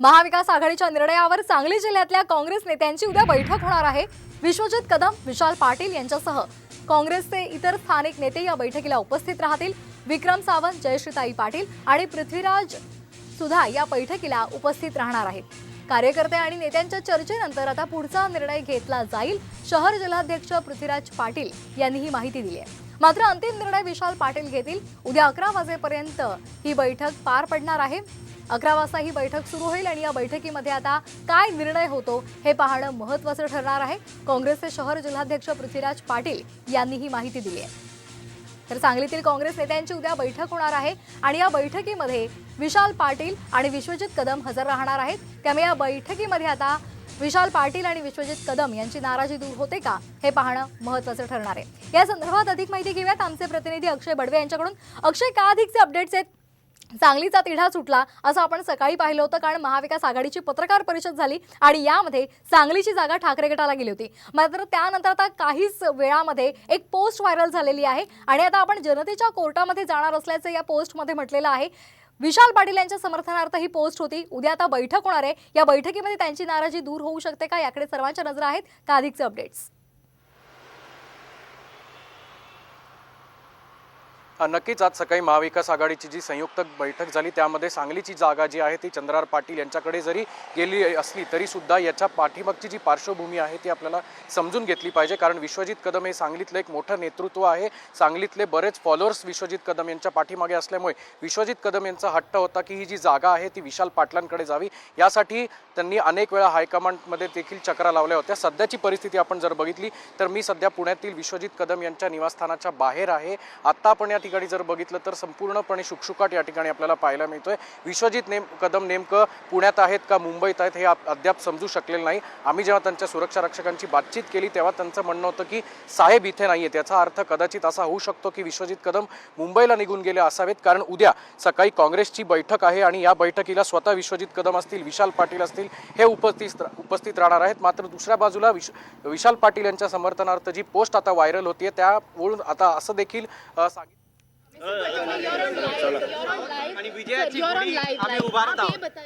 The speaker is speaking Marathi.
महाविकास आघाडीच्या निर्णयावर सांगली जिल्ह्यातल्या काँग्रेस नेत्यांची उद्या बैठक होणार आहे। विश्वजित कदम, विशाल पाटील यांच्यासह काँग्रेसचे इतर स्थानिक नेते या बैठकीला उपस्थित राहतील। विक्रम सावंत, जयश्रीताई पाटील आणि पृथ्वीराज सुधा या बैठकीला उपस्थित राहणार आहेत। कार्यकर्ते आणि नेत्यांच्या चर्चेनंतर आता पुढचा निर्णय घेतला जाईल। शहर जिल्हाध्यक्ष पृथ्वीराज पाटील यांनी ही माहिती दिली आहे। मात्र अंतिम निर्णय विशाल पाटील घेतील। उद्या 11 वाजेपर्यंत ही बैठक पार पडणार आहे। 11 वाजता ही बैठक सुरू होईल आणि या बैठकीमध्ये आता काय निर्णय होतो हे पाहणं महत्त्वाचं ठरणार आहे। काँग्रेसचे शहर जिल्हाध्यक्ष पृथ्वीराज पाटील यांनी ही माहिती दिली आहे। तर सांगलीतील काँग्रेस नेत्यांची उद्या बैठक होणार आहे आणि या बैठकीमध्ये विशाल पाटील आणि विश्वजित कदम हजर राहणार आहेत। त्यामुळे या बैठकीमध्ये आता विशाल पाटील आणि विश्वजित कदम यांची नाराजी दूर होते का हे पाहणं महत्त्वाचं ठरणार आहे। या संदर्भात अधिक माहिती घेऊयात आमचे प्रतिनिधी अक्षय बडवे यांच्याकडून। अक्षय, काय अधिकचे अपडेट्स आहेत? सांगलीचा तिढा सुटला असं आपण सकाळी पाहिलं होतं, कारण महाविकास आघाडीची पत्रकार परिषद झाली आणि यामध्ये सांगलीची जागा ठाकरे गटाला गेली होती। मात्र त्यानंतर आता काहीच वेळामध्ये एक पोस्ट व्हायरल झालेली आहे आणि आता आपण जनतेच्या कोर्टामध्ये जाणार असल्याचं या पोस्टमध्ये म्हटलेलं आहे। विशाल पाटील यांच्या समर्थनार्थ ही पोस्ट होती। उद्या आता बैठक होणार आहे। या बैठकीमध्ये त्यांची नाराजी दूर होऊ शकते का, याकडे सर्वांच्या नजरा आहेत। का अधिकचे अपडेट्स? नक्कीच आज सकाळी महाविकास आघाडीची जी संयुक्त बैठक झाली त्यामध्ये सांगलीची जागा जी आहे ती चंद्रहार पाटील यांच्याकडे जरी गेली असली तरी सुद्धा याच्या पाठीमागची जी पार्श्वभूमी आहे ती आपल्याला समजून घेतली पाहिजे। कारण विश्वजित कदम हे सांगलीतलं एक मोठं नेतृत्व आहे। सांगलीतले बरेच फॉलोअर्स विश्वजित कदम यांच्या पाठीमागे असल्यामुळे विश्वजित कदम यांचा हट्ट होता की ही जी जागा आहे ती विशाल पाटलांकडे जावी। यासाठी त्यांनी अनेक वेळा हायकमांडमध्ये देखील चक्रा लावल्या होत्या। सध्याची परिस्थिती आपण जर बघितली तर मी सध्या पुण्यातील विश्वजित कदम यांच्या निवासस्थानाच्या बाहेर आहे। आता आपण या ठिकाणी जर बघितलं तर संपूर्णपणे शुकशुकाट या ठिकाणी आपल्याला पाहायला मिळतोय। विश्वजित कदम नेमकं पुण्यात आहेत का मुंबईत आहेत हे अद्याप समजू शकलेलं नाही। आम्ही जेव्हा त्यांच्या सुरक्षा रक्षकांची बातचीत केली तेव्हा त्यांचं म्हणणं होतं की साहेब इथे नाहीये। त्याचा अर्थ कदाचित असा होऊ शकतो की विश्वजित कदम मुंबईला निघून गेले असावेत, कारण उद्या सकाळी काँग्रेसची बैठक आहे आणि या बैठकीला स्वतः विश्वजित कदम असतील, विशाल पाटील असतील हे उपस्थित राहणार आहेत। मात्र दुसऱ्या बाजूला विशाल पाटील यांच्या समर्थनार्थ जी पोस्ट आता व्हायरल होतीये त्यावरून आता असं देखील आणि विजयाची गुढी आम्ही उभारत आहोत।